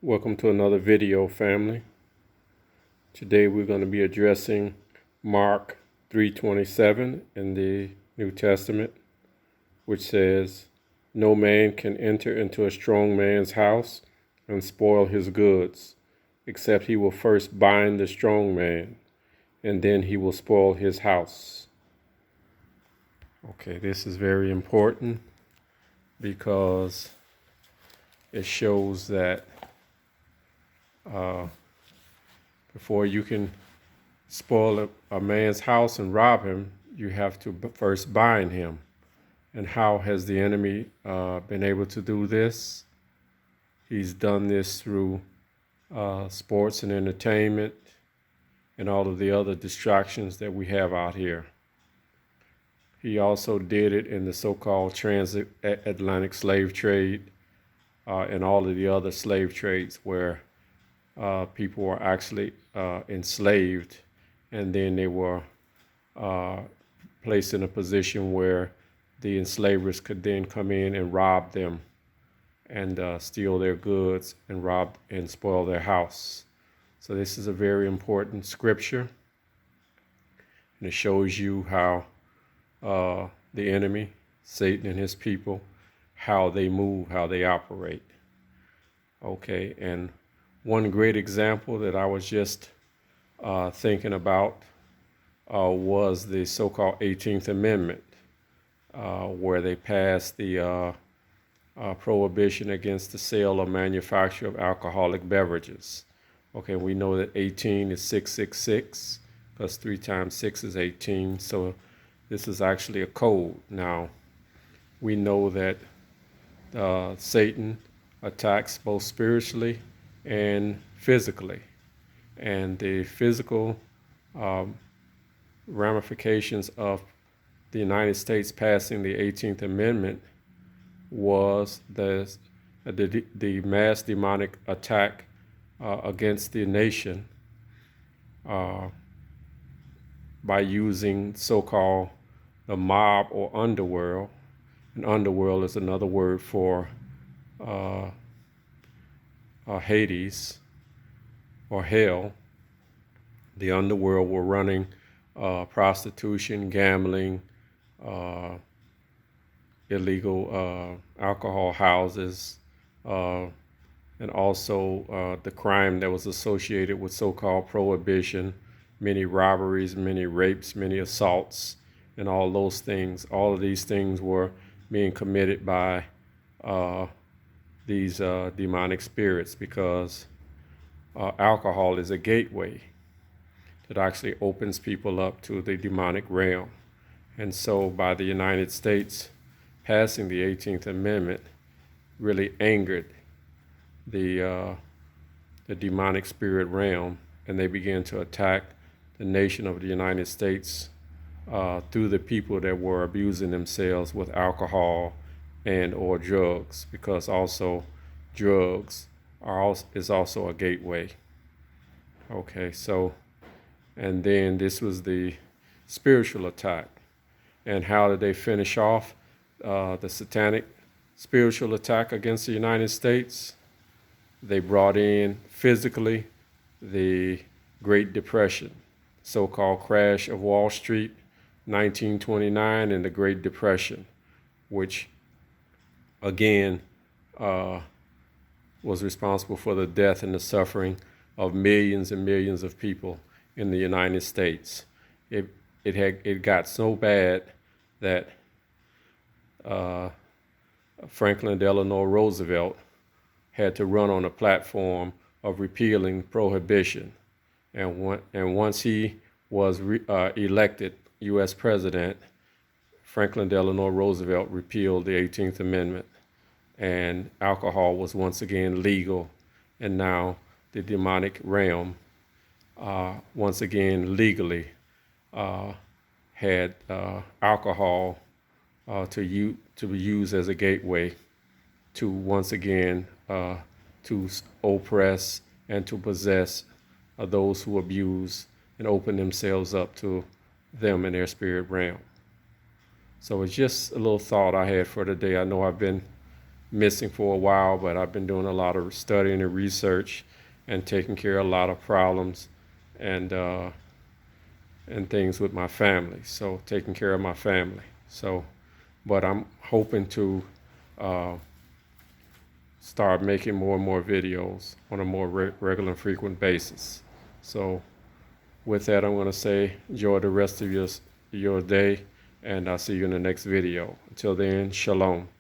Welcome to another video, family. Today we're going to be addressing Mark 3:27 in the New Testament, which says, "No man can enter into a strong man's house and spoil his goods, except he will first bind the strong man, and then he will spoil his house." Okay, this is very important because it shows that before you can spoil a man's house and rob him, you have to first bind him. And how has the enemy been able to do this? He's done this through sports and entertainment and all of the other distractions that we have out here. He also did it in the so-called transatlantic slave trade and all of the other slave trades where people were actually enslaved, and then they were placed in a position where the enslavers could then come in and rob them and steal their goods and rob and spoil their house. So this is a very important scripture, and it shows you how the enemy, Satan and his people, how they move, how they operate. Okay, and one great example that I was just thinking about was the so-called 18th Amendment, where they passed the prohibition against the sale or manufacture of alcoholic beverages. Okay, we know that 18 is 666, plus 3 times 6 is 18, so this is actually a code. Now, we know that Satan attacks both spiritually and physically, and the physical ramifications of the United States passing the 18th Amendment was the mass demonic attack against the nation by using so-called the mob or underworld. And underworld is another word for Hades or hell. The underworld were running prostitution, gambling, illegal alcohol houses, and also the crime that was associated with so-called prohibition, many robberies, many rapes, many assaults, and all those things. All of these things were being committed by these demonic spirits, because alcohol is a gateway that actually opens people up to the demonic realm. And so by the United States passing the 18th Amendment really angered the demonic spirit realm, and they began to attack the nation of the United States through the people that were abusing themselves with alcohol and or drugs, because also drugs is also a gateway. Okay, so, and then this was the spiritual attack. And how did they finish off the satanic spiritual attack against the United States? They brought in physically the Great Depression, so-called crash of Wall Street, 1929, and the Great Depression, which again was responsible for the death and the suffering of millions and millions of people in the United States. It got so bad that Franklin Delano Roosevelt had to run on a platform of repealing Prohibition. And once he was elected U.S. president, Franklin Delano Roosevelt repealed the 18th Amendment, and alcohol was once again legal. And now the demonic realm once again legally had alcohol to be used as a gateway to once again to oppress and to possess those who abuse and open themselves up to them in their spirit realm. So it's just a little thought I had for today. I know I've been missing for a while, but I've been doing a lot of studying and research and taking care of a lot of problems and things with my family. So taking care of my family. So, but I'm hoping to start making more and more videos on a more regular and frequent basis. So with that, I'm going to say enjoy the rest of your day, and I'll see you in the next video. Until then, shalom.